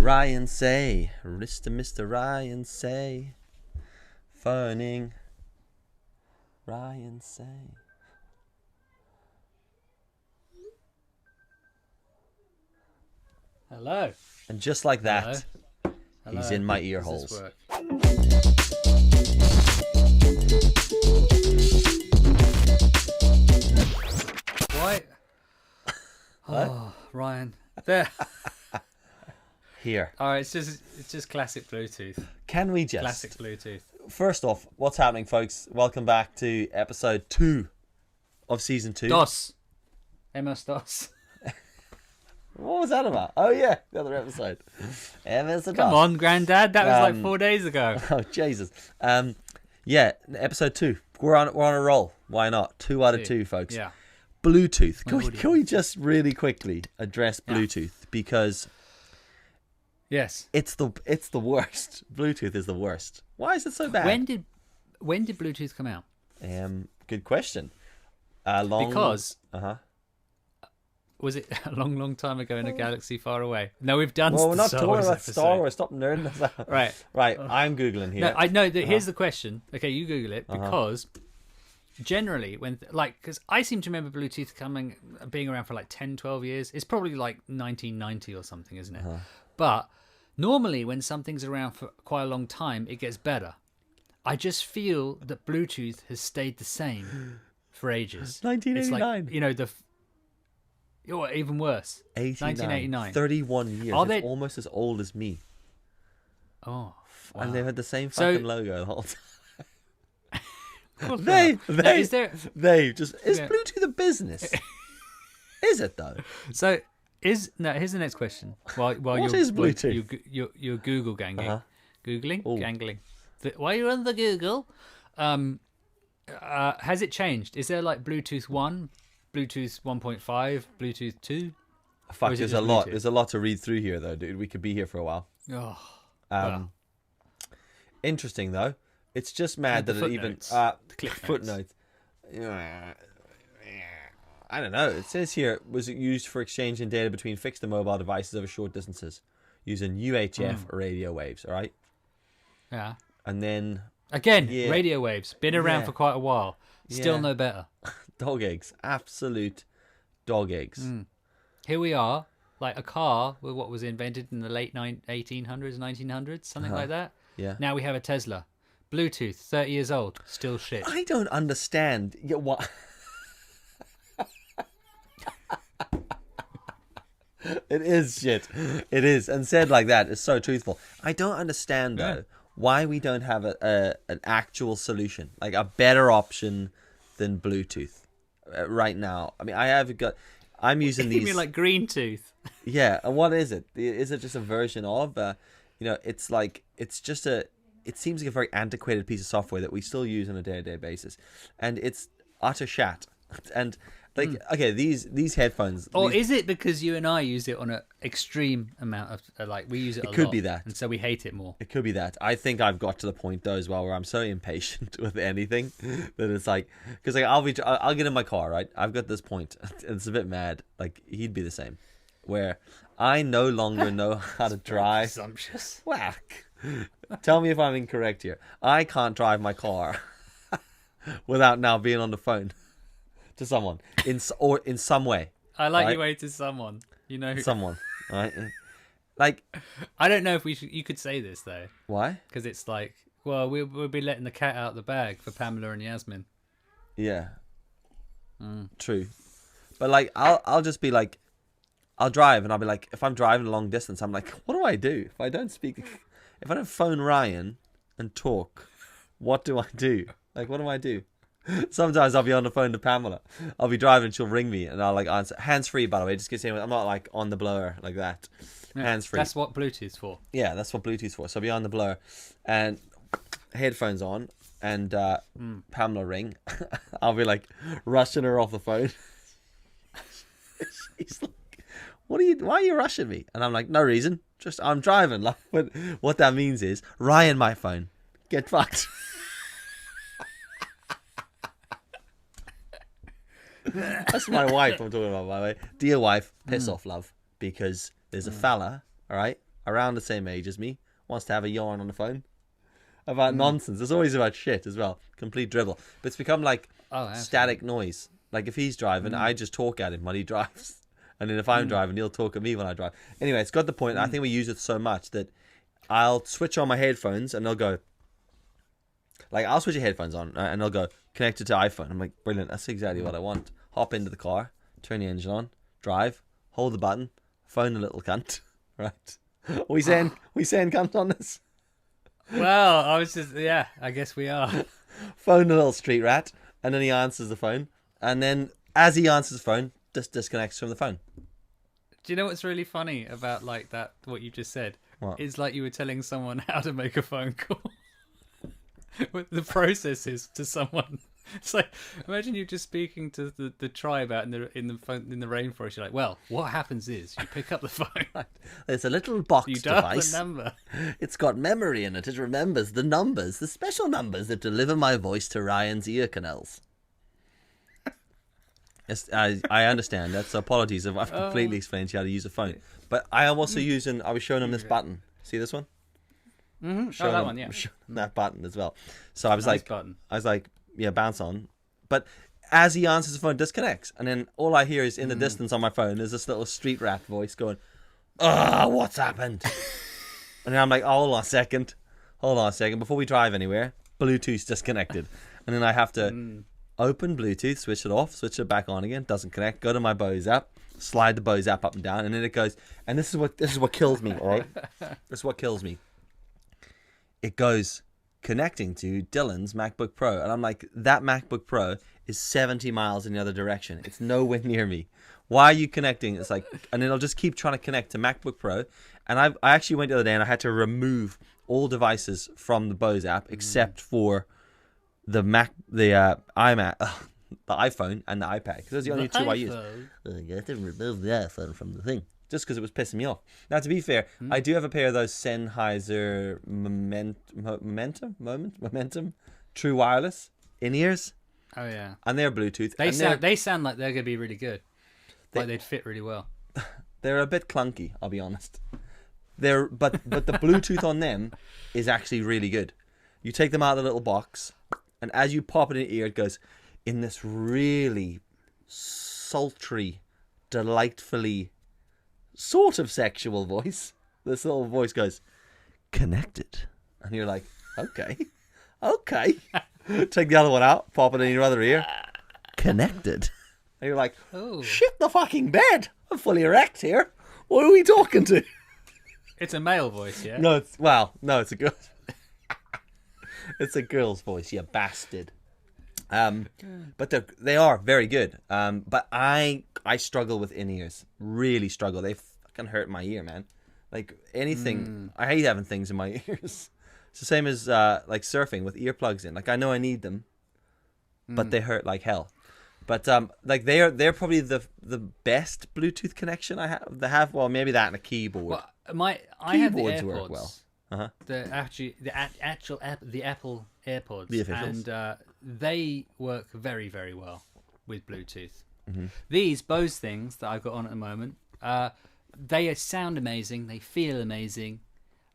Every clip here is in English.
Ryan Say, Mr. Ryan Say, phoning Ryan Say. Hello. And just like that, Hello. he's in my ear Does holes. this work? Why? What? Oh, Ryan. There. Here. All right, it's just classic Bluetooth. Can we just... Classic Bluetooth. First off, what's happening, folks? Welcome back to episode 2 of season 2. DOS. MS-DOS. What was that about? Oh, yeah, the other episode. MS-DOS. Come on, Grandad. That was like 4 days ago. Oh, Jesus. Yeah, episode 2. We're on a roll. Why not? 2 out of 2, folks. Yeah. Bluetooth. Can we just really quickly address Bluetooth? Because Yes. it's the worst. Bluetooth is the worst. Why is it so bad? When did Bluetooth come out? Good question. Because Uh-huh. was it a long, long time ago in a galaxy far away? No, we've done. Well, we're not Star talking Wars about episode. Star Wars. Stop nerding us out. Right. Right. I'm Googling here. No, I know that. Here's the question. Okay, you Google it because generally, because I seem to remember Bluetooth being around for like 10, 12 years. It's probably like 1990 or something, isn't it? But normally, when something's around for quite a long time, it gets better. I just feel that Bluetooth has stayed the same for ages. 1989. It's like, or even worse. 1989. 31 years. Are they... It's almost as old as me. Oh. Wow. And they've had the same So- fucking logo the whole time. Now, Is is there... Bluetooth a business? Is it though? So here's the next question. While What is Bluetooth? You're Google gangling, googling, Ooh. gangling. While you're on the Google, has it changed? Is there like Bluetooth 1, Bluetooth 1.5, Bluetooth 2? Fuck, is it there's just a lot. Bluetooth? There's a lot to read through here, though, dude. We could be here for a while. Oh, Um, Interesting though. It's just mad The that it even footnotes. The clip notes. footnotes. I don't know. It says here, was it used for exchanging data between fixed and mobile devices over short distances using UHF radio waves? All right, yeah. and then Again, Yeah. radio waves been around Yeah. for quite a while. Still Yeah. no better. dog eggs, absolute dog eggs. Here we are, like a car with what was invented in the late 1800s, 1900s, something like that. Yeah. Now we have a Tesla. Bluetooth, 30 years old, still shit. I don't understand. What? It is shit. It is, and said like that is so truthful. I don't understand though why we don't have an actual solution, like a better option than Bluetooth right now. I mean, I'm using You these. mean like green tooth? Yeah, and what is it? Is it just a version of? It's like it seems like a very antiquated piece of software that we still use on a day-to-day basis, and it's utter shat. And like, okay, these headphones. Or these- is it because you and I use it on an extreme amount of like we use it a lot? could be that. And so we hate it more. It could be that. I think I've got to the point though as well where I'm so impatient with anything that it's like, because like I'll get in my car, right? I've got this point, and it's a bit mad. Like he'd be the same, where I no longer know how to drive. Presumptuous. Whack. Tell me if I'm incorrect here. I can't drive my car without now being on the phone to someone in some way. I like Right. your way to someone. You know, Someone, right? Like, I don't know if you could say this though, why? because it's like, well, we'll be letting the cat out the bag for Pamela and Yasmin. Yeah. True. But like I'll just be like, I'll drive and I'll be like, if I'm driving a long distance, I'm like, what do I do? If I don't phone Ryan and talk, what do I do? Like, what do I do? Sometimes I'll be on the phone to Pamela. I'll be driving, she'll ring me and I'll like answer. Hands free, by the way, just because I'm not like on the blower like that. Hands free. That's what Bluetooth's for. Yeah, that's what Bluetooth's for. So I'll be on the blower and headphones on and Pamela ring. I'll be like rushing her off the phone. She's like, why are you rushing me? And I'm like, no reason. Just I'm driving. Like, what that means is Ryan, my phone, get fucked. That's my wife I'm talking about, by the way. Dear wife, piss off, love, because there's a fella, all right, around the same age as me, wants to have a yarn on the phone about nonsense. It's always about shit as well. Complete dribble. But it's become like static noise. Like if he's driving, I just talk at him while he drives. And then if I'm driving, he'll talk at me when I drive. Anyway, it's got the point. I think we use it so much that I'll switch on my headphones and they'll go, like, I'll switch your headphones on and they'll go, connected to iPhone. I'm like, brilliant. That's exactly what I want. Hop into the car, turn the engine on, drive, hold the button, phone the little cunt. Right. We saying cunt on this? Well, I was just, I guess we are. Phone the little street rat, and then he answers the phone. And then as he answers the phone, just disconnects from the phone. Do you know what's really funny about like that, what you just said? What? It's like you were telling someone how to make a phone call. With the processes to someone. It's like, imagine you just speaking to the tribe out in the rainforest. You're like, well, what happens is you pick up the phone. There's a little box You dial device. the number. It's got memory in it. It remembers the numbers, the special numbers that deliver my voice to Ryan's ear canals. Yes, I understand that. So apologies if I've completely explained to you how to use a phone. But I am also I was showing him this button. See this one? Mm-hmm. Oh, that one, yeah. That button as well. So I was Nice like, button. Yeah, bounce on. But as he answers the phone, it disconnects. And then all I hear is in the distance on my phone, there's this little street rat voice going, what's happened? And then I'm like, hold on a second. Before we drive anywhere, Bluetooth's disconnected. And then I have to open Bluetooth, switch it off, switch it back on again. Doesn't connect. Go to my Bose app, slide the Bose app up and down. And then it goes, and this is what kills me, all right? This is what kills me. It goes connecting to Dylan's MacBook Pro. And I'm like, that MacBook Pro is 70 miles in the other direction. It's nowhere near me. Why are you connecting? It's like, and then I'll just keep trying to connect to MacBook Pro. And I actually went the other day and I had to remove all devices from the Bose app except for the iMac, the iPhone and the iPad. Because those are the only two I use. You have to remove the iPhone from the thing. Just because it was pissing me off. Now, to be fair, I do have a pair of those Sennheiser Momentum True Wireless in-ears. Oh, yeah. And they're Bluetooth. They sound like they're going to be really good. Like they'd fit really well. They're a bit clunky, I'll be honest. But the Bluetooth on them is actually really good. You take them out of the little box, and as you pop it in your ear, it goes in this really sultry, delightfully sort of sexual voice. This little voice goes, connected. And you're like, okay. Take the other one out, pop it in your other ear. Connected. And you're like, shit the fucking bed. I'm fully erect here. What are we talking to? It's a male voice, yeah? No, it's a girl. It's a girl's voice, you bastard. But they are very good. But I struggle with in-ears. Really struggle. They fucking hurt my ear, man. Like anything. I hate having things in my ears. It's the same as like surfing with earplugs in. Like I know I need them, but they hurt like hell. But like they're probably the best Bluetooth connection I have. They have maybe that and a keyboard. Well, I have the Keyboards AirPods. work well. Uh-huh. The Apple AirPods, The officials. and they work very, very well with Bluetooth. Mm-hmm. These Bose things that I've got on at the moment, they sound amazing, they feel amazing,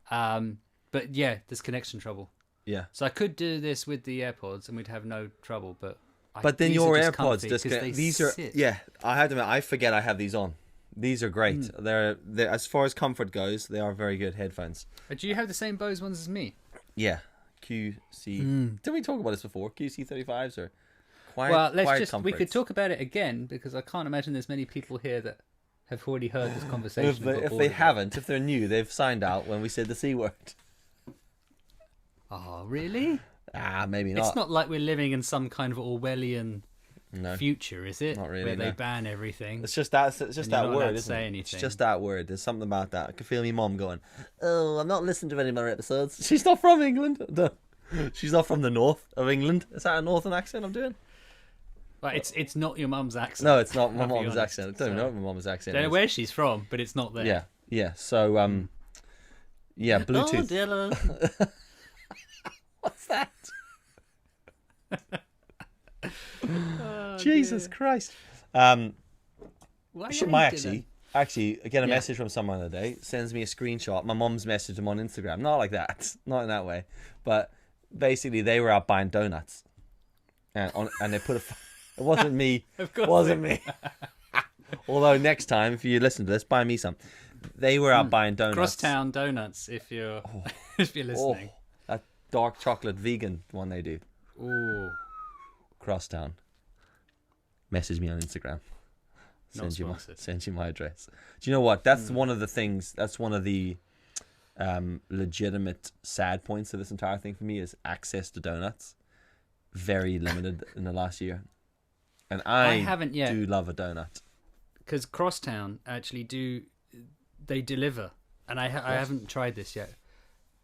but yeah, there's connection trouble. Yeah. So I could do this with the AirPods and we'd have no trouble, but then these your are just AirPods comfy these are sit. yeah. I have to admit, I forget I have these on. These are great. They're as far as comfort goes, they are very good headphones. Do you have the same Bose ones as me? Yeah, QC. Did we talk about this before? QC35s or quiet? Well, we could Comforts. talk about it again because I can't imagine there's many people here that have already heard this conversation. If they haven't, if they're new, they've signed out when we said the C word. Oh, really? Maybe not. It's not like we're living in some kind of Orwellian No. future, is it? Not really, Where they no. ban everything. It's just that you're that not allowed word, to isn't say it? anything. It's just that word. There's something about that. I can feel my mom going, "Oh, I'm not listening to any more episodes." She's not from England. She's not from the north of England. Is that a northern accent I'm doing? But it's not your mum's accent. No, it's not my I'll be mom's honest. accent. I don't even know what my mom's accent Don't know is. where she's from, but it's not there. Yeah. So yeah, Bluetooth. Oh, Dylan. What's that? Oh, Jesus dear. Christ. Why She are might you actually Actually, I get a Yeah. message from someone the other day, sends me a screenshot. My mum's messaged him on Instagram. Not like that. Not in that way. But basically, they were out buying donuts. And they put a... It wasn't me. Of course Wasn't me. Although next time, if you listen to this, buy me some. They were out buying donuts. Crosstown Donuts, if you're if you're listening. That dark chocolate vegan one they do. Ooh, Crosstown. Message me on Instagram. Not Send you my address. Do you know what? That's one of the things. That's one of the legitimate sad points of this entire thing for me is access to donuts. Very limited in the last year, and I haven't yet. do love a donut. Because Crosstown actually they deliver, and I haven't tried this yet.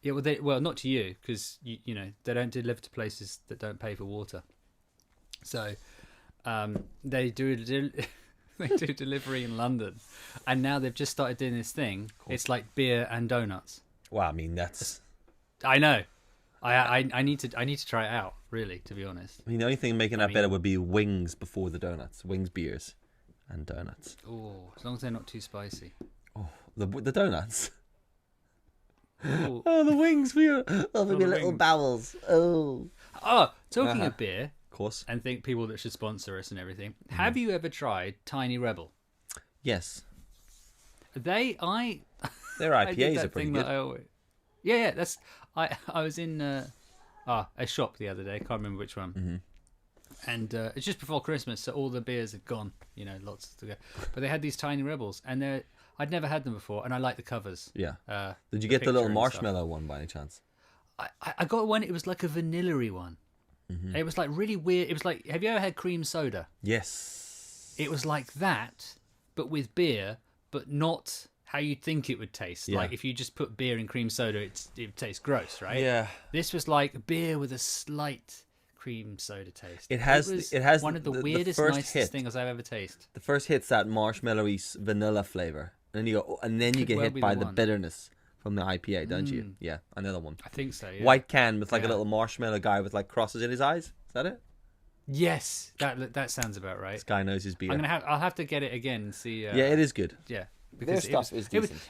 Yeah, well, not to you, because you know they don't deliver to places that don't pay for water. So, they do they do delivery in London, and now they've just started doing this thing. Cool. It's like beer and donuts. Well, I mean that's. I know. I need to try it out. Really, to be honest. I mean, the only thing making that better would be wings before the donuts. Wings, beers, and donuts. Oh, as long as they're not too spicy. Oh, the donuts. Ooh. Oh, the wings. Oh, the little wings. bowels. Oh. Oh, talking of beer, Of course. and think people that should sponsor us and everything. Have you ever tried Tiny Rebel? Yes. Their IPAs I did that are pretty thing good. that I always... Yeah. That's I was in a shop the other day. Can't remember which one. Mm-hmm. And it's just before Christmas, so all the beers had gone. You know, lots to go. But they had these Tiny Rebels, and I'd never had them before, and I like the covers. Yeah. Uh, Did you get the little picture and stuff. marshmallow one by any chance? I got one. It was like a vanilla-y one. Mm-hmm. It was like really weird. It was like, have you ever had cream soda? Yes. It was like that, but with beer, but not how you'd think it would taste. Yeah. Like if you just put beer in cream soda, it tastes gross, right? Yeah. This was like beer with a slight cream soda taste. It has one of the the weirdest, first nicest hit. things I've ever tasted. The first hit's that marshmallowy vanilla flavor, and then you get well hit be by the the one. bitterness from the IPA, don't you? Yeah, another one. I think so. Yeah. White can with like a Yeah. little marshmallow guy with like crosses in his eyes. Is that it? Yes, that sounds about right. This guy knows his beer. I'll have to get it again and see. Yeah, it is good. Yeah, Their stuff is decent.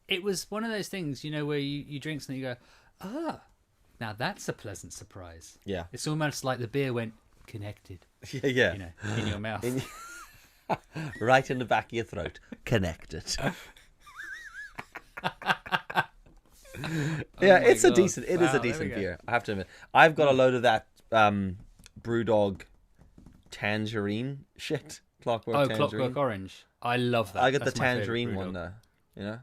It was one of those things, you know, where you drink something, you go, now that's a pleasant surprise. Yeah. It's almost like the beer went connected, Yeah. you know, in your mouth. Right in the back of your throat. Connected. Yeah, my it's a God. decent. It is Wow, a there we decent go. beer. I have to admit. I've got a load of that BrewDog tangerine shit. Clockwork tangerine. Clockwork Orange. I love that. I got That's the my favourite tangerine one BrewDog. though. You know,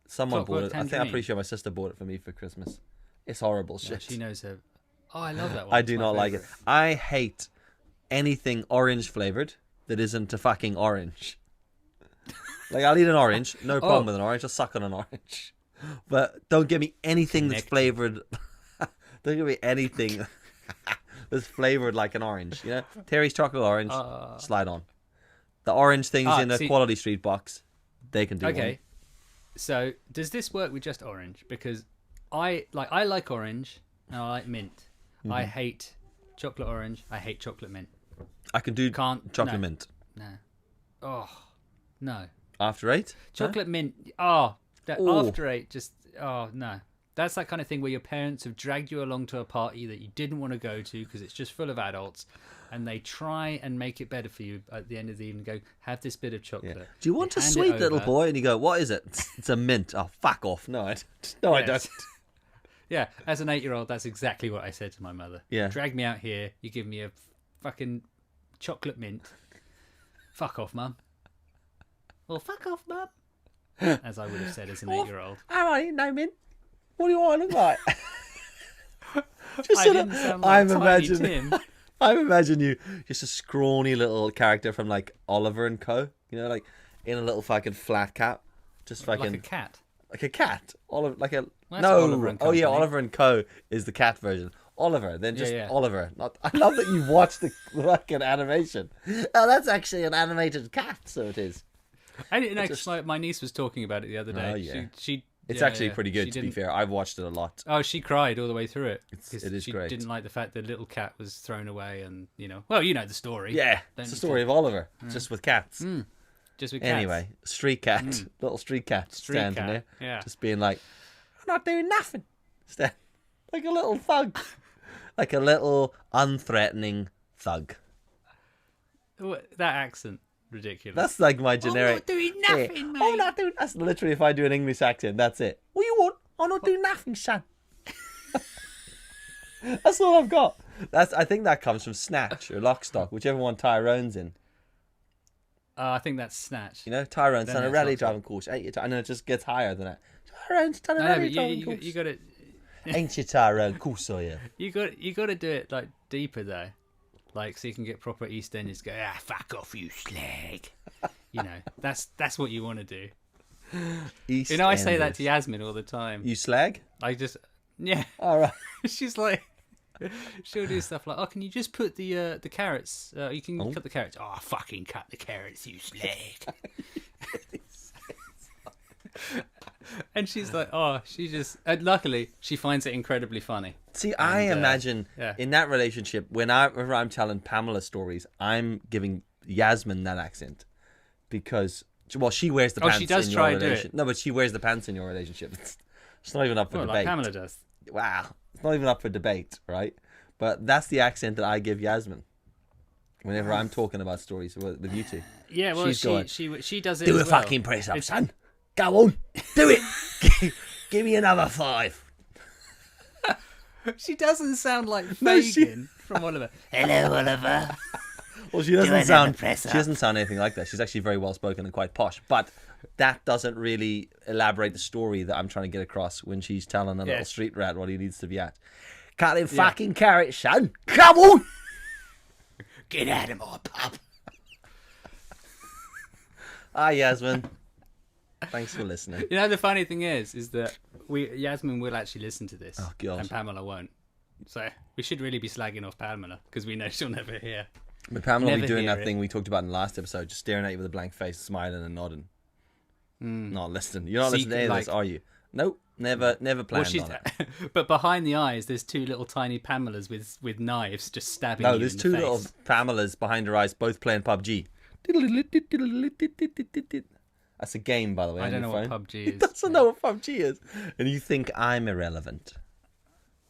someone Clockwork bought it. I think I'm tangerine. pretty sure my sister bought it for me for Christmas. It's horrible Yeah, shit. she knows her. Oh, I love that one. I It's do my not like it. favourite. I hate anything orange flavored that isn't a fucking orange. Like I'll eat an orange, no problem with an orange. I'll suck on an orange, but don't give me anything that's Connected. flavored. Don't give me anything that's flavored like an orange. You know, Terry's chocolate orange. Slide on. The orange things in the see- Quality Street box, they can do Okay. one. So does this work with just orange? Because I like orange and I like mint. Mm-hmm. I hate chocolate orange. I hate chocolate mint. I can do Can't- chocolate no. mint. No. Oh no. After 8? Chocolate mint. Oh, that Ooh. after 8 just. Oh no. That's that kind of thing where your parents have dragged you along to a party that you didn't want to go to because it's just full of adults, and they try and make it better for you at the end of the evening. Go, have this bit of chocolate. Yeah. Do you want They a hand it sweet little over. boy? And you go, what is it? It's a mint. Oh, fuck off. No, I don't. No, I Yes. don't. Yeah, as an 8-year-old, that's exactly what I said to my mother. Yeah. Drag me out here, you give me a fucking chocolate mint. Fuck off, mum. Well, fuck off, mum. As I would have said as an 8-year-old. All right, no mint. What do you want to look like? Just I sort didn't of, sound like I'm Tiny imagining, Tim. I'm imagining you just a scrawny little character from like Oliver and Co. You know, like in a little fucking flat cap, just fucking Like a cat. like a cat. Oliver, like a Well, that's no. Oliver and Oh yeah, Company. Oliver and Co. is the cat version. Oliver, then just yeah. Oliver. Not. I love that you watched the fucking animation. Oh, that's actually an animated cat. So it is. I didn't know, 'cause my niece was talking about it the other day. Oh, yeah. She It's yeah, actually yeah. pretty good, She to be didn't- fair. I've watched it a lot. Oh, she cried all the way through it. 'Cause it is she great. didn't like the fact the little cat was thrown away and, well, you know the story. Yeah, Don't it's the need story to- of Oliver, just with cats. Do Just with cats. Anyway, street cat, little street cat Street standing cat, there, yeah. just being like, "I'm not doing nothing." Stand like a little thug, like a little unthreatening thug. That accent, ridiculous. That's like my generic. I'm not doing nothing, mate. I'm not doing. That's literally if I do an English accent. That's it. What you want? I'm not doing nothing, son. That's all I've got. I think that comes from Snatch or Lock, Stock, whichever one Tyrone's in. I think that's Snatch. You know, Tyrone's Then done a it's rally Lock, Stock. driving course. Ain't you? And then it just gets higher than that. Tyrone's done a No, rally but driving course. you got to Ain't you, Tyrone? Course I am. you got to do it like deeper though, like so you can get proper East Enders. Go fuck off, you slag. You know, that's what you want to do. East You know, I say that Enders. to Yasmin all the time. You slag? I just yeah. All right. She's like, she'll do stuff like, oh, can you just put the carrots? You can cut the carrots. Oh, fucking cut the carrots, you slag. And she's like, oh, she just. And luckily, she finds it incredibly funny. See, I imagine yeah. in that relationship, whenever I'm telling Pamela stories, I'm giving Yasmin that accent because, well, she wears the pants. She does in try your and do it. relationship. No, but she wears the pants in your relationship. It's not even up for Well, debate. like Pamela does. Wow, it's not even up for debate, right? But that's the accent that I give Yasmin whenever I'm talking about stories with you two. Yeah, well, She's going, she does it. do as a well. fucking press up, son. Go on, do it. Give me another 5. She doesn't sound like No, Fagin from Oliver. Hello, Oliver. Well, she doesn't sound. She press up. doesn't sound anything like that. She's actually very well spoken and quite posh. But that doesn't really elaborate the story that I'm trying to get across when she's telling a little Yes. street rat what he needs to be at. Cut him fucking carrot, son. Come on. Get out of my pub. Hi, Yasmin. Thanks for listening. You know, the funny thing is that Yasmin will actually listen to this. Oh, God. And Pamela won't. So we should really be slagging off Pamela because we know she'll never hear. But Pamela will be Never doing hear that it. thing we talked about in the last episode, just staring at you with a blank face, smiling and nodding. Not listening. You're not listening to any of this, are you? Nope. Never planned on it. But behind the eyes, there's 2 little tiny Pamelas with knives just stabbing No, you there's in 2 the face. little Pamelas behind her eyes, both playing PUBG. That's a game, by the way. I on don't your know what phone. PUBG He is. doesn't know what PUBG is. And you think I'm irrelevant.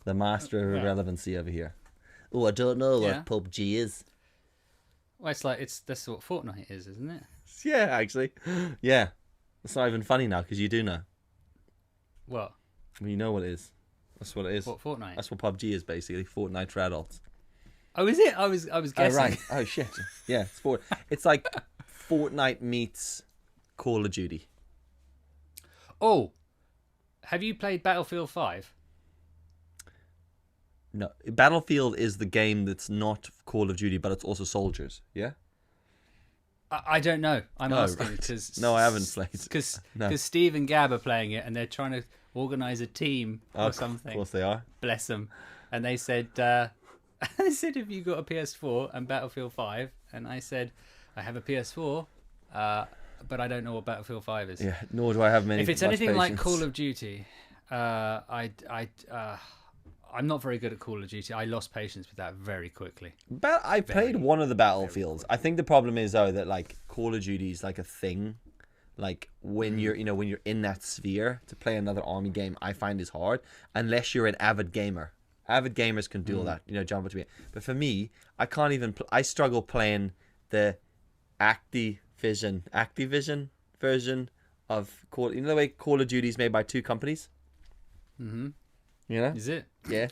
The master of irrelevancy over here. Oh, I don't know Yeah. what PUBG is. Well, that's what Fortnite is, isn't it? Yeah, actually. Yeah. It's not even funny now because you do know. What? I mean, you know what it is. That's what it is. What Fortnite? That's what PUBG is, basically. Fortnite for adults. Oh, is it? I was Oh, guessing. right. Oh, shit. Yeah, it's like Fortnite meets Call of Duty. Oh, have you played Battlefield 5? No, Battlefield is the game that's not Call of Duty, but it's also soldiers. Yeah. I don't know. I'm Oh, asking right. because No, I haven't played. because No. Steve and Gab are playing it and they're trying to organise a team or Of something. course they are. Bless them. And they said, they said, have you got a PS4 and Battlefield 5? And I said, I have a PS4, but I don't know what Battlefield 5 is. Yeah. Nor do I have many. If it's much anything like patience. Call of Duty, I'm not very good at Call of Duty. I lost patience with that very quickly. I played one of the Battlefields. I think the problem is though that like Call of Duty is like a thing. Like when you're when you're in that sphere to play another army game, I find is hard unless you're an avid gamer. Avid gamers can do all that, jump between. But for me, I can't even. I struggle playing the Activision version of Call. You know the way Call of Duty is made by 2 companies. Mm-hmm. You know? Is it? Yeah.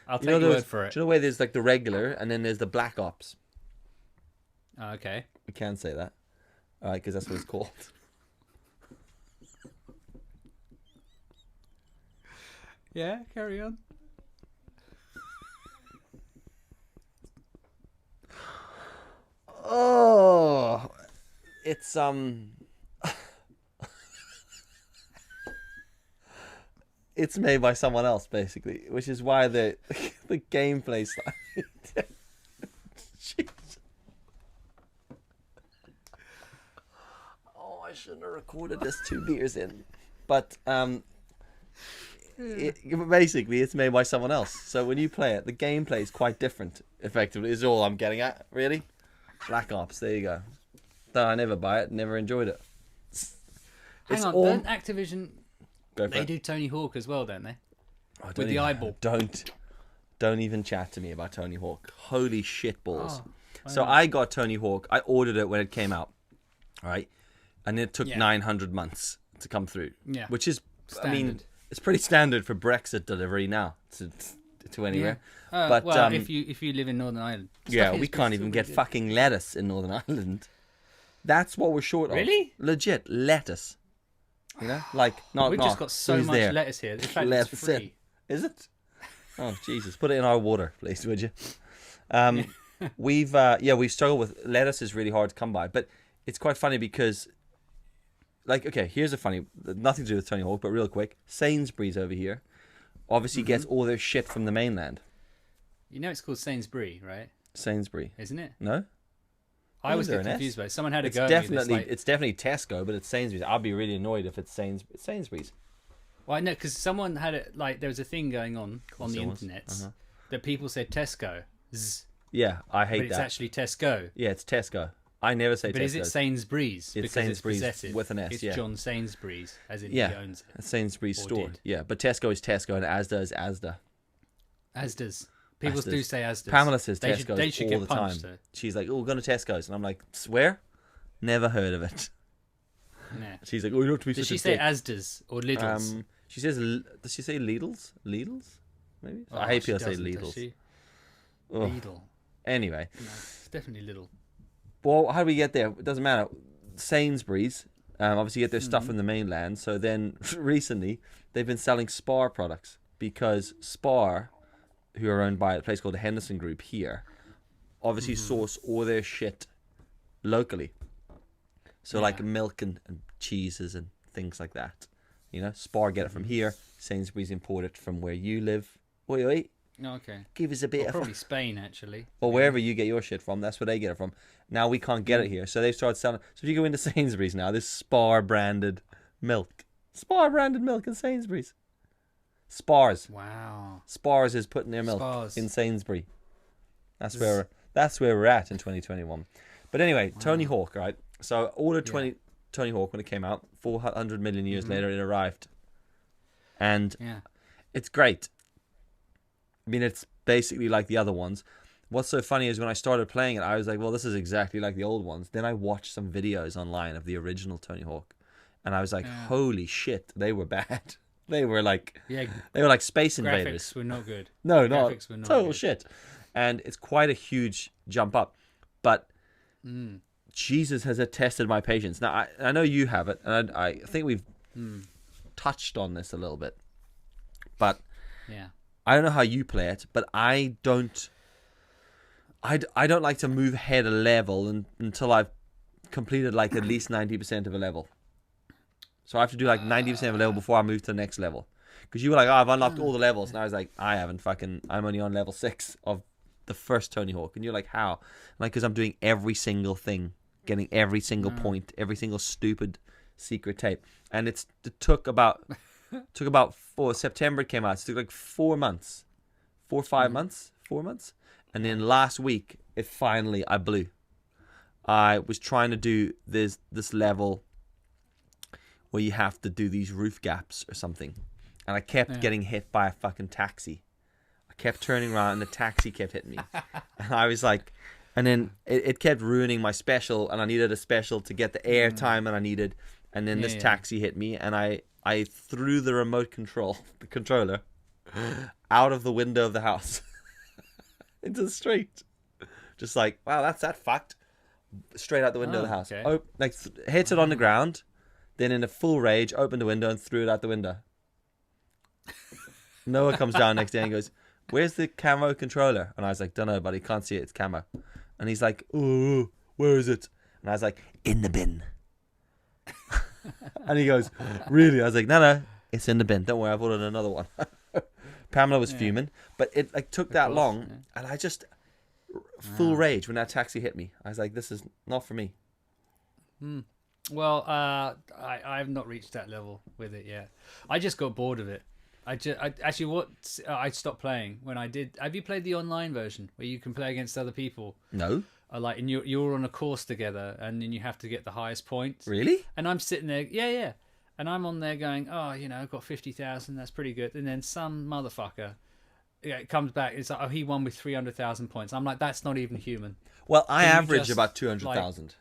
I'll take You know your those- word for it. Do you know where there's like the regular and then there's the Black Ops? Oh, okay. We can't say that. All right, because that's what it's called. Yeah, carry on. Oh, it's it's made by someone else basically, which is why the gameplay style. Jeez. Oh, I shouldn't have recorded this 2 beers in, but basically it's made by someone else. So when you play it, the gameplay is quite different. Effectively, is all I'm getting at. Really, Black Ops. There you go. No, I never buy it. Never enjoyed it. Hang on, all- don't Activision? Go for They it. do Tony Hawk as well, don't they? Oh, don't with the even- eyeball. Don't even chat to me about Tony Hawk. Holy shit balls. Oh, So I got Tony Hawk. I ordered it when it came out. All right. And it took Yeah. 900 months to come through. Yeah. Which is, I mean, Standard. it's pretty standard for Brexit delivery now to anywhere. But But if you live in Northern Ireland, yeah, stuff we is can't still even pretty get good. fucking lettuce in Northern Ireland. That's what we're short of. Really? Legit lettuce. You know, like not. We've just got so who's much there? lettuce here. In fact, Lettuce it's free. in. Is it? Oh Jesus! Put it in our water, please, would you? We've struggled with lettuce. Is really hard to come by, but it's quite funny because, like, okay, here's a funny, nothing to do with Tony Hawk, but real quick, Sainsbury's over here, obviously gets all their shit from the mainland. You know, it's called Sainsbury, right? Sainsbury, Isn't it? no? I was there get an S? confused by it. Someone had a It's go definitely at me. it's definitely Tesco, but it's Sainsbury's. I'd be really annoyed if it's Sainsbury's. Well, I know because someone had it. Like there was a thing going on the there was. internet Uh-huh. that people said Tesco, Yeah, I but hate it's that. actually Tesco. Yeah, it's Tesco. I never say But Tesco. is it Sainsbury's? Because Sainsbury's it's possessive. with an S, It's yeah. John Sainsbury's, as in he Yeah, owns it. a Sainsbury's Or store. did. Yeah, but Tesco is Tesco and Asda is Asda. Asda's. People Asda's. do say Asda's. Pamela says They Tesco's should all get the time. punched, though. She's like, "Oh, we're going to Tesco's," and I'm like, "Swear? Never heard of it." Nah. She's like, "Oh, you don't have to be Did such she a say dick." Asda's or Lidl's? She says, does she say Lidl's? Lidl's? Maybe. Oh, I hate she people say doesn't, does Lidl's. she? Ugh. Lidl. Anyway, No, it's definitely Lidl. well, how do we get there? It doesn't matter. Sainsbury's obviously get their stuff Mm-hmm. from the mainland. So then recently they've been selling Spar products because Spar, who are owned by a place called the Henderson Group here, obviously Mm-hmm. source all their shit locally. So like Yeah. milk and cheeses and things like that. You know, Spar get it Mm-hmm. from here. Sainsbury's import it from where you live. Oi, oi, Oh, okay. give us a bit Well, of... probably Spain, actually. Or wherever you get your shit from, that's where they get it from. Now we can't get Mm. it here, so they've started selling. So if you go into Sainsbury's now, there's Spar branded milk. Spar branded milk in Sainsbury's. Spars. Wow. Spars is putting their milk Spars. in Sainsbury. That's where we're at in 2021. But anyway, Tony Hawk, right? So I ordered Tony Hawk when it came out. 400 million years later, it arrived, and Yeah. it's great. I mean, it's basically like the other ones. What's so funny is when I started playing it, I was like, well, this is exactly like the old ones. Then I watched some videos online of the original Tony Hawk, and I was like, Yeah. holy shit, they were bad. They were like Yeah. Space Invaders. Graphics were not good. No, graphics were not total good. shit. And it's quite a huge jump up. But Mm. Jesus has tested my patience. Now, I know you have it, and I think we've touched on this a little bit. But Yeah. I don't know how you play it, but I don't like to move ahead a level until I've completed like at least 90% of a level. So I have to do like 90% of a level before I move to the next level. Because you were like, oh, I've unlocked all the levels. And I was like, I haven't I'm only on level 6 of the first Tony Hawk. And you're like, how? Like, because I'm doing every single thing, getting every single point, every single stupid secret tape. And it took about September it came out. It took like 4 months. 4 or 5 months? 4 months? And then last week, I blew. I was trying to do this level where you have to do these roof gaps or something. And I kept getting hit by a fucking taxi. I kept turning around and the taxi kept hitting me. And I was like, and then it kept ruining my special, and I needed a special to get the air time and I needed. And then this taxi hit me, and I threw the the controller, out of the window of the house into the street. Just like, wow, that's that fucked. Straight out the window of the house. Okay. Hit it on the ground, then in a full rage, opened the window and threw it out the window. Noah comes down next day and goes, where's the camo controller? And I was like, don't know, buddy, can't see it, it's camo. And he's like, oh, where is it? And I was like, in the bin. And he goes, really? I was like, no, it's in the bin. Don't worry, I've ordered another one. Pamela was fuming, but it like took that long, and I just full rage when that taxi hit me. I was like, this is not for me. Well, I've not reached that level with it yet. I just got bored of it. Actually, what I stopped playing when I did. Have you played the online version where you can play against other people? No, Like, and you're on a course together, and then you have to get the highest points. really? And I'm sitting there, yeah, and I'm on there going, oh, I've got 50,000, that's pretty good. And then some motherfucker, it comes back. It's like, oh, he won with 300,000 points. I'm like, that's not even human. Well, I Can you average just, about 200,000.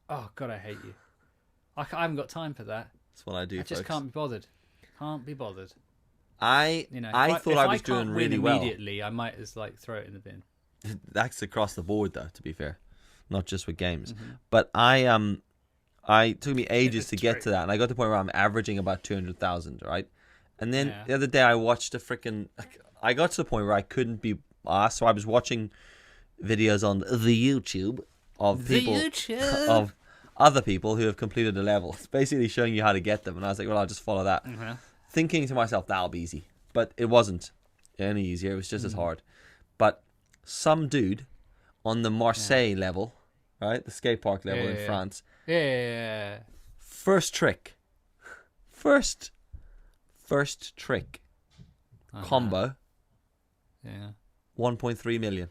Oh God, I hate you. I haven't got time for that. That's what I do. I just folks. can't be bothered. Can't be bothered. I thought I was doing really well. Immediately, I might just like throw it in the bin. That's across the board, though. To be fair, not just with games. Mm-hmm. But I took me ages to get to that, and I got to the point where I'm averaging about 200,000, right? And then the other day I watched I got to the point where I couldn't be asked, so I was watching videos on the YouTube of people of other people who have completed a level. It's basically showing you how to get them, and I was like, well, I'll just follow that. Mm-hmm. Thinking to myself, that'll be easy. But it wasn't any easier. It was just as hard. But some dude on the Marseille level, right? The skate park level in France. Yeah. First trick. First trick. Combo. Yeah. 1.3 million.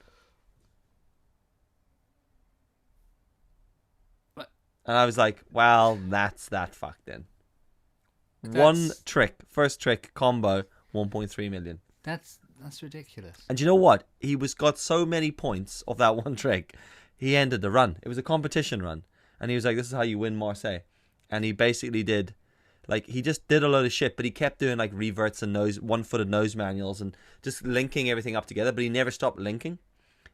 What? And I was like, well, that's that fucked then. One trick, first trick, combo, 1.3 million. That's ridiculous. And you know what? He got so many points of that one trick, he ended the run. It was a competition run. And he was like, this is how you win Marseille. And he basically did, like, he just did a load of shit, but he kept doing, like, reverts and one-footed nose manuals and just linking everything up together, but he never stopped linking.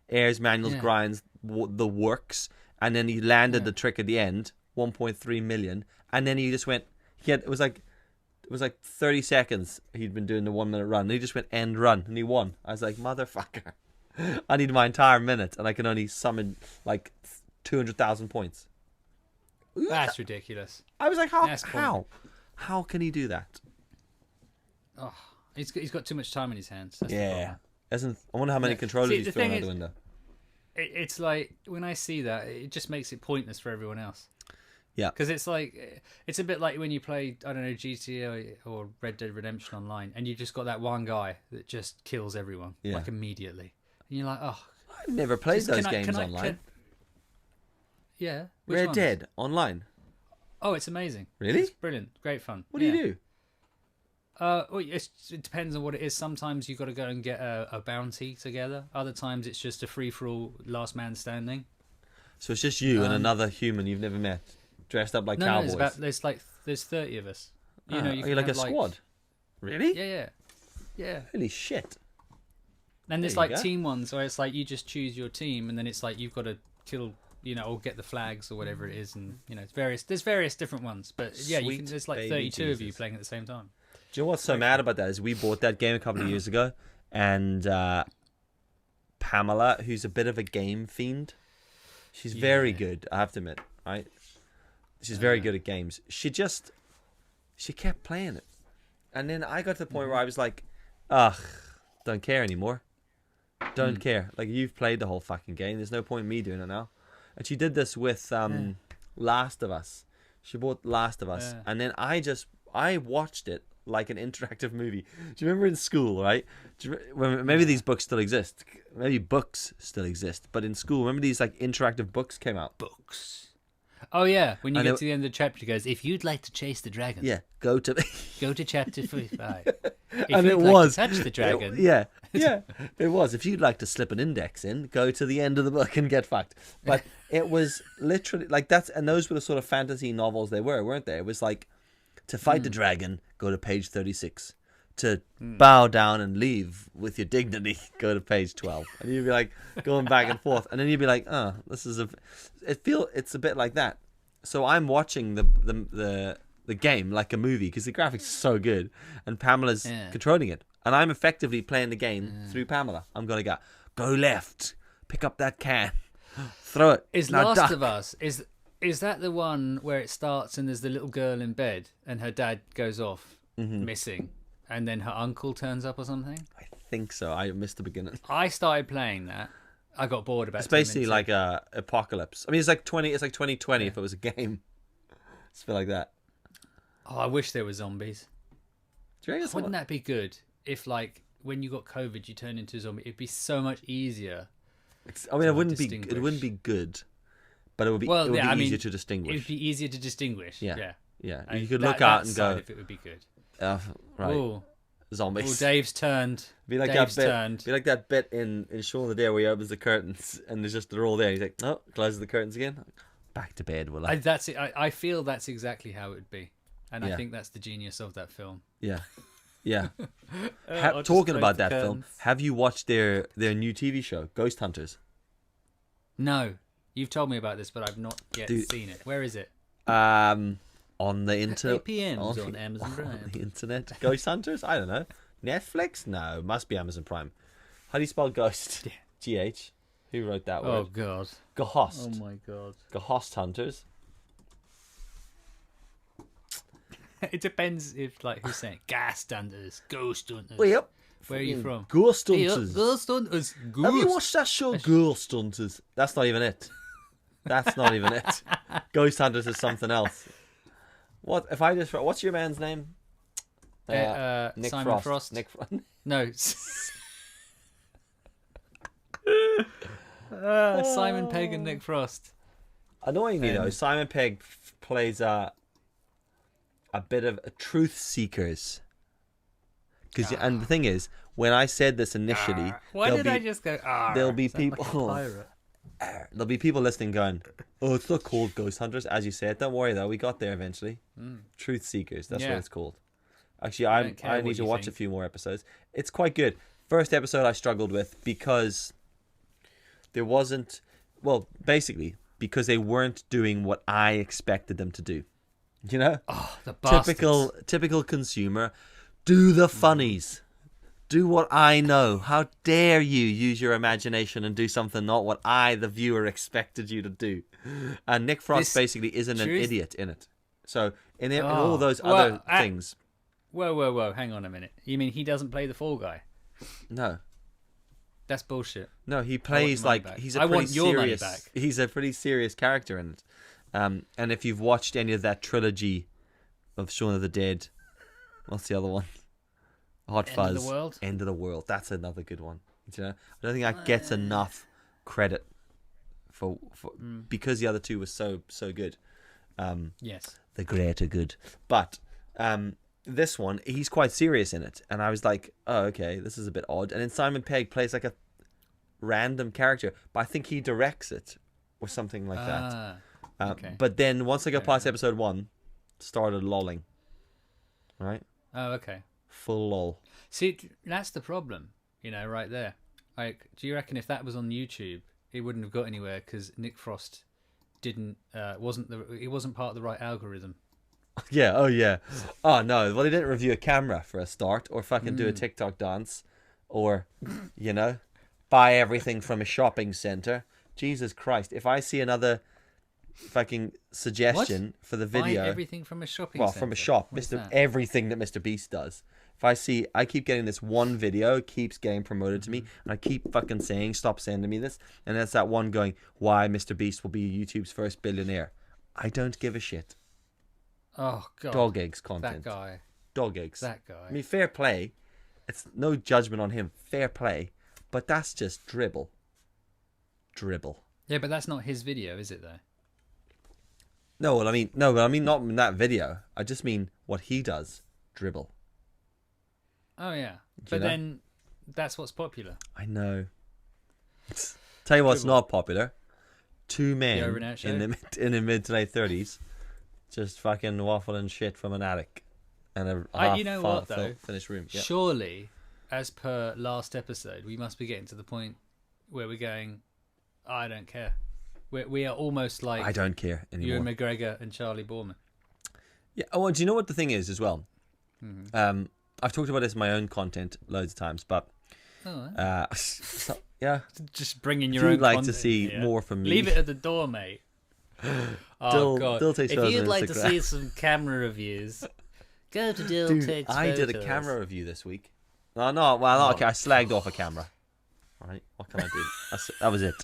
Airs, manuals, grinds, the works. And then he landed the trick at the end, 1.3 million. And then he just went, it was like 30 seconds he'd been doing the 1 minute run. And he just went end run and he won. I was like, motherfucker. I need my entire minute and I can only summon like 200,000 points. That's ridiculous. I was like, how can he do that? Oh, he's got too much time in his hands. That's I wonder how many controllers he's throwing out the window. It's like, when I see that, it just makes it pointless for everyone else. Yeah. Because it's like, it's a bit like when you play, I don't know, GTA or Red Dead Redemption Online, and you just got that one guy that just kills everyone, like, immediately. And you're like, oh. I've never played those games online. Yeah. Red Dead Online. Oh, it's amazing. Really? It's brilliant. Great fun. What do you do? Well, it depends on what it is. Sometimes you've got to go and get a bounty together. Other times it's just a free-for-all, last man standing. So it's just you and another human you've never met, dressed up like cowboys. No, there's 30 of us. You know, you're like a squad. Really? Yeah. Holy shit. And there's like team ones where it's like you just choose your team, and then it's like you've got to kill, or get the flags or whatever it is, and there's various different ones. But yeah, there's like 32 of you playing at the same time. Do you know what's so mad about that is we bought that game a couple of years ago, and Pamela, who's a bit of a game fiend, she's very good, I have to admit, right? She's very good at games. She kept playing it. And then I got to the point where I was like, ugh, don't care anymore. Don't care. Like, you've played the whole fucking game. There's no point in me doing it now. And she did this with Last of Us. She bought Last of Us. And then I watched it like an interactive movie. Do you remember in school, right? Maybe these books still exist. Maybe books still exist. But in school, remember these like interactive books came out? Books. Oh yeah, when you get to the end of the chapter, it goes, if you'd like to chase the dragon, go to chapter 45. If and you'd it like was to touch the dragon. It was. If you'd like to slip an index in, go to the end of the book and get fucked. But it was literally like that's, and those were the sort of fantasy novels they were, weren't they? It was like, to fight the dragon, go to page 36. To bow down and leave with your dignity, go to page 12. And you'd be like going back and forth, and then you'd be like, it's a bit like that. So I'm watching the game like a movie because the graphics are so good, and Pamela's controlling it, and I'm effectively playing the game through Pamela. I'm gonna go left, pick up that can, throw it. Is now Last duck. of Us is that the one where it starts and there's the little girl in bed and her dad goes off missing? And then her uncle turns up or something? I think so. I missed the beginning. I started playing that. I got bored about it. It's basically like a apocalypse. I mean, it's like 2020 if it was a game. It's a bit like that. Oh, I wish there were zombies. Do you reckon Wouldn't that be good if, like, when you got COVID, you turned into a zombie? It'd be so much easier. I mean, it wouldn't distinguish. be good, but it would be Well, yeah, I easier mean, to distinguish. It'd be easier to distinguish. Yeah. Yeah. You could look out and go, if it would be good. right, Ooh, zombies. Dave's turned. Be like Dave's that bit. turned. Be like that bit in Shaun of the Dead where he opens the curtains and they're all there. He's like, oh, closes the curtains again. Back to bed, will I? That's it. I feel that's exactly how it would be, and Yeah. I think that's the genius of that film. Yeah, yeah. I'll just Talking close about the that film, curtains. have you watched their new TV show, Ghost Hunters? No, you've told me about this, but I've not yet Dude. seen it. Where is it? On the internet. APMs on Amazon On Prime. the internet. Ghost Hunters? I don't know. Netflix? No, must be Amazon Prime. How do you spell ghost? GH. Who wrote that Oh word? god. Ghost. Oh my god. Ghost Hunters. It depends if who's saying it. Gas hunters, ghost hunters. Yep. Where are you from? Ghost Hey, Hunters. ghost hunters. Have you watched that show, Ghost Hunters? That's not even it. That's not even it. Ghost Hunters is something else. What if I just? What's your man's name? Nick Simon Frost. Nick Frost. No. Simon Pegg and Nick Frost. Annoyingly though, Simon Pegg plays a bit of a truth seekers. And the thing is, when I said this initially, Why did I just go? there'll be Sound like a people. pirate. There'll be people listening going, "Oh, it's not called Ghost Hunters," as you said. Don't worry though, we got there eventually. Truth Seekers, that's what Yeah. it's called. Actually, don't care I what need to you watch think. a few more episodes. It's quite good. First episode I struggled with because there wasn't, well, basically because they weren't doing what I expected them to do. You know, Oh, the bastards. typical consumer. Do the funnies. Do what I know. How dare you use your imagination and do something not what I, the viewer, expected you to do? And Nick Frost This basically isn't an truth- idiot in it. So in Oh. all those Well, other things, Whoa. Hang on a minute. You mean he doesn't play the fall guy? no, That's bullshit. he plays money like back. he's a I pretty want your money serious. back. He's a pretty serious character in it. And if you've watched any of that trilogy of Shaun of the Dead, what's the other one? Hot End Fuzz. of the World? End of the World. That's another good one. You know, I don't think that gets enough credit for because the other two were so good. Yes. The greater good. But this one, he's quite serious in it, and I was like, oh, okay, this is a bit odd. And then Simon Pegg plays like a random character, but I think he directs it or something like that. Okay. But then once I got Fair past episode 1, started lolling. Right? Oh, okay. Full lol. See, that's the problem, right there. Like, do you reckon if that was on YouTube, it wouldn't have got anywhere because Nick Frost wasn't part of the right algorithm? Yeah, oh yeah. Oh no, well, he didn't review a camera for a start, or fucking do a TikTok dance, or, buy everything from a shopping center. Jesus Christ, if I see another fucking suggestion for the video. Buy everything from a shopping Well, centre. from a shop, What's that? everything that Mr. Beast does. If I keep getting this one video, it keeps getting promoted to me, and I keep fucking saying, stop sending me this, and that's that one going, why Mr. Beast will be YouTube's first billionaire. I don't give a shit. Oh god. Dog eggs content. That guy. Dog eggs. That guy. I mean, fair play. It's no judgment on him. Fair play. But that's just dribble. Dribble. Yeah, but that's not his video, is it though? No, I mean not in that video. I just mean what he does. Dribble. Oh yeah. But know? then that's what's popular. I know. Tell you what's Dribble. not popular. Two The men Overnight Show? in the mid to late 30s just fucking waffling shit from an attic and a half you know what, though? finished room. Yeah. Surely, as per last episode, we must be getting to the point where we're going, I don't care. We are almost like I don't care anymore. Ewan McGregor and Charlie Borman. Yeah. Oh, well, do you know what the thing is as well? Mm-hmm. I've talked about this in my own content loads of times, but Oh, yeah, just bringing your do own like to content see here. more from me. Leave it at the door, mate. Oh Dill- god! Dill takes If photos you'd on like to Instagram. see some camera reviews, go to Dill Dude, Takes I did a Photos. camera review this week. Okay, I slagged off a camera. All right, what can I do? That was it.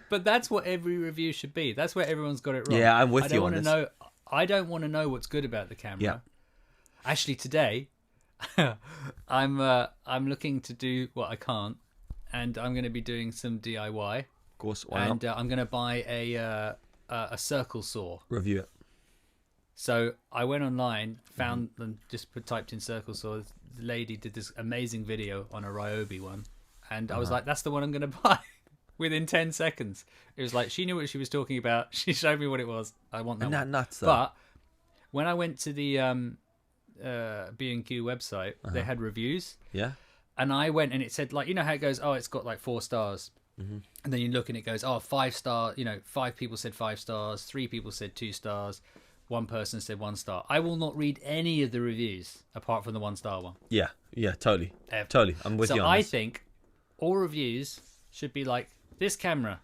But that's what every review should be. That's where everyone's got it wrong. Yeah, I'm with I you don't on wanna this. know. I don't want to know what's good about the camera. Yeah. Actually, today, I'm looking to do what I can't, and I'm going to be doing some DIY. Of course, why And not? I'm going to buy a circle saw. Review it. So I went online, found them, typed in circle saw. The lady did this amazing video on a Ryobi one, and I was like, "That's the one I'm going to buy." Within 10 seconds, it was like she knew what she was talking about. She showed me what it was. I want that Isn't that one. nuts, though? But when I went to the B&Q website, they had reviews, Yeah? and I went and it said, like, you know how it goes, oh, it's got like 4 stars. And then you look and it goes, oh, 5 star, 5 people said 5 stars, 3 people said 2 stars, 1 person said 1 star. I will not read any of the reviews apart from the 1-star one. Yeah, totally. Ever. Totally. I'm with So you on I this. think all reviews should be like, this camera,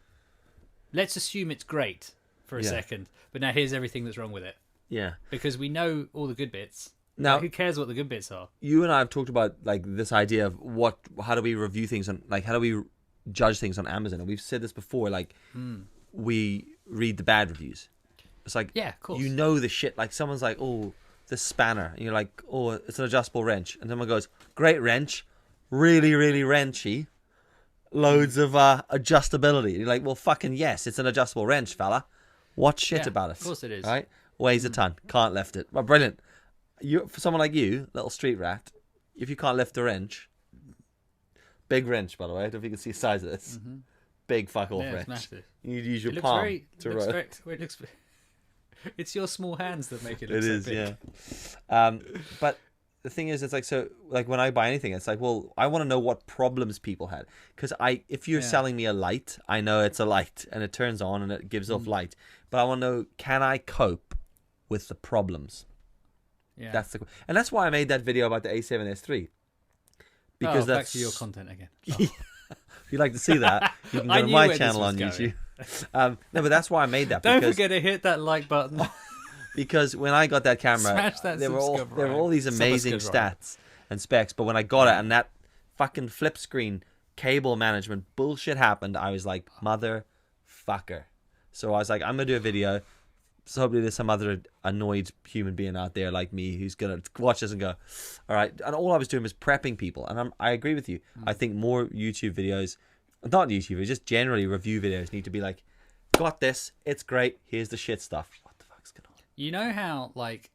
let's assume it's great for a Yeah. second, but now here's everything that's wrong with it. Yeah. Because we know all the good bits. Now, Like, who cares what the good bits are? you and I have talked about like this idea of how do we review things on, like, how do we judge things on Amazon? And we've said this before, like, we read the bad reviews. It's like, Yeah, of course. you know the shit. Like, someone's like, oh, this spanner. And you're like, oh, it's an adjustable wrench. And someone goes, great wrench. Really, really wrenchy. Loads of adjustability. And you're like, well, fucking yes, it's an adjustable wrench, fella. What shit Yeah, about it? of course it is. Right? Weighs a ton. Can't lift it. Well, brilliant. For someone like you, little street rat, if you can't lift a wrench, big wrench, by the way. I don't know if you can see the size of this. Big fuck off Yeah, it's wrench. massive. You need to use your It looks palm very, to looks roll. very, it looks, it's your small hands that make it look It so is, big. yeah. But the thing is, it's like, so, like, when I buy anything, it's like, well, I want to know what problems people had. Because if you're Yeah. selling me a light, I know it's a light and it turns on and it gives off light. But I want to know, can I cope with the problems? Yeah. And that's why I made that video about the A7S3. Because back that's to your content again. If you'd like to see that, you can I go to knew my where this channel was on going. YouTube. No, but that's why I made that. Don't because, forget to hit that like button. because when I got that camera, Smash that there were subscribe all these amazing stats and specs. But when I got it and that fucking flip screen cable management bullshit happened, I was like, motherfucker. So I was like, I'm gonna do a video. So hopefully there's some other annoyed human being out there like me who's gonna watch this and go, all right. And all I was doing was prepping people. And I agree with you. I think more YouTube videos, not YouTube, just generally review videos need to be like, got this, it's great, here's the shit stuff. What the fuck's going on? You know how, like,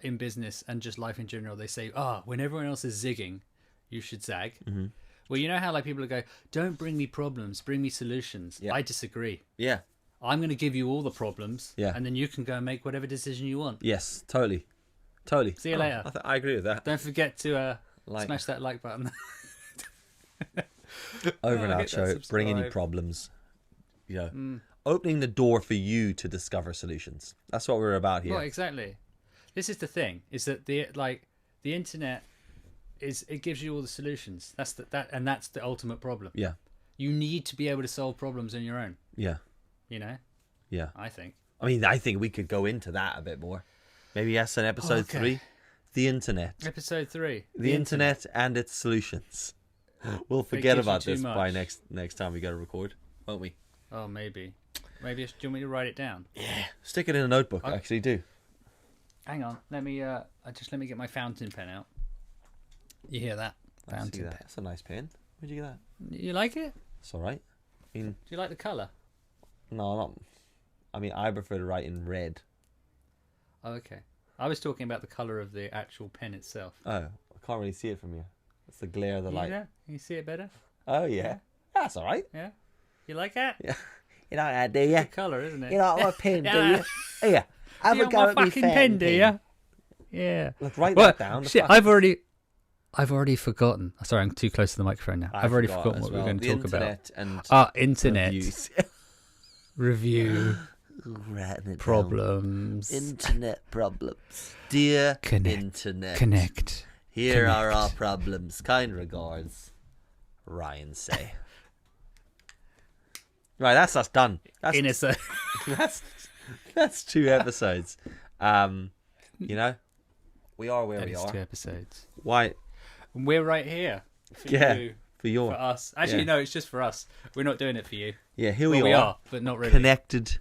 in business and just life in general, they say, when everyone else is zigging, you should zag. Mm-hmm. Well, you know how, like, people go, don't bring me problems, bring me solutions. Yeah. I disagree. Yeah. I'm going to give you all the problems, Yeah. and then you can go and make whatever decision you want. Yes, totally. Totally. See you later. I agree with that. Don't forget to Like. smash that like button. Over and out hit that show, bring any subscribe. problems. You know, opening the door for you to discover solutions. That's what we're about here. Well, exactly. This is the thing: is that the internet it gives you all the solutions. That's that's the ultimate problem. Yeah. You need to be able to solve problems on your own. Yeah. You know, Yeah. I think. I mean, I think we could go into that a bit more. Maybe that's an episode Okay. 3. The internet. Episode 3. The internet and its solutions. We'll forget gives you about too this by much. next time we go to record, won't we? Oh, maybe. Do you want me to write it down? Stick it in a notebook. I actually do. Hang on. Let me get my fountain pen out. You hear that? I see Fountain that. pen. That's a nice pen. Where'd you get that? You like it? It's all right. I mean, Do you like the colour? no, not. I mean, I prefer to write in red. Oh, okay. I was talking about the colour of the actual pen itself. Oh, I can't really see it from here. It's the glare of the Can light. Can you see it better? Oh yeah, that's all right. Yeah. You like that? Yeah, you know that, do you? Good colour, isn't it? You like my pen, do Yeah. you? Here, have You a want go my at me fucking pen, do you? Yeah. Look, write Well, that down. The shit, fuck- I've already forgotten. Sorry, I'm too close to the microphone now. I've already forgot forgotten as what well. we're going The to talk about. internet and Internet reviews. review Writing it problems. down. Internet problems. Dear internet, Connect. here are our problems. Kind regards, Ryan Say. Right, that's us done. That's In a se- that's 2 episodes. You know, we are where That we is are. 2 episodes. Why? And we're right here. For Yeah, you, for your for us. Actually, yeah. no, it's just for us. We're not doing it for you. here Well, we we are, are, but not really. connected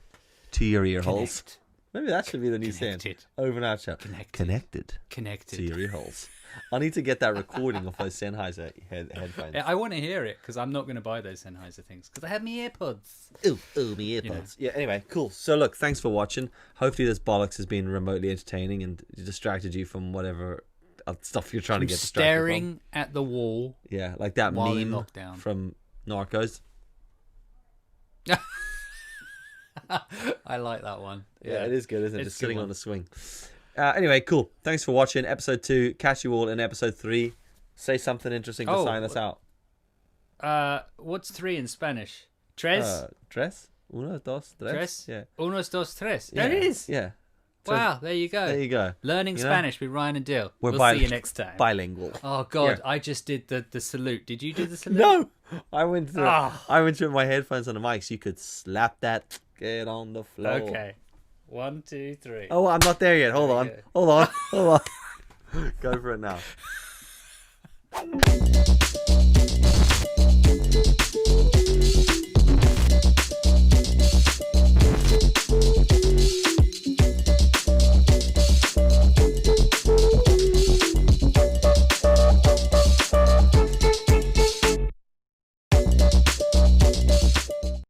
to your ear holes. Connect. Maybe that should be the new saying. Connected. Over and out show. Connected. Connected to your ear holes. I need to get that recording of those Sennheiser headphones. I want to hear it because I'm not going to buy those Sennheiser things because I have my AirPods. Ooh, my earpods. Yeah, anyway, cool. So look, thanks for watching. Hopefully this bollocks has been remotely entertaining and distracted you from whatever stuff you're trying to get distracted Staring at the wall. Yeah, like that while in meme lockdown. from Narcos. I like that one. Yeah, it is good, isn't it? It's Just a good sitting one. on the swing. Anyway, cool. Thanks for watching episode 2. Catch you all in episode 3. Say something interesting to sign us out. What's 3 in Spanish? Tres? Tres? Uno, dos, tres. Tres? Yeah. Unos, dos, tres. Yeah. There it is. Yeah. So, Wow, there you go. there you go. Learning You know? Spanish with Ryan and Dill. We're We'll see you next time. bilingual. Oh, God, Yeah. I just did the salute. Did you do the salute? No! I went through Ah. I went through my headphones on the mic so you could slap that. Get on the floor. Okay. 1, 2, 3. Oh, I'm not there yet. Hold on. Okay. Hold on. Hold on. Go for it now.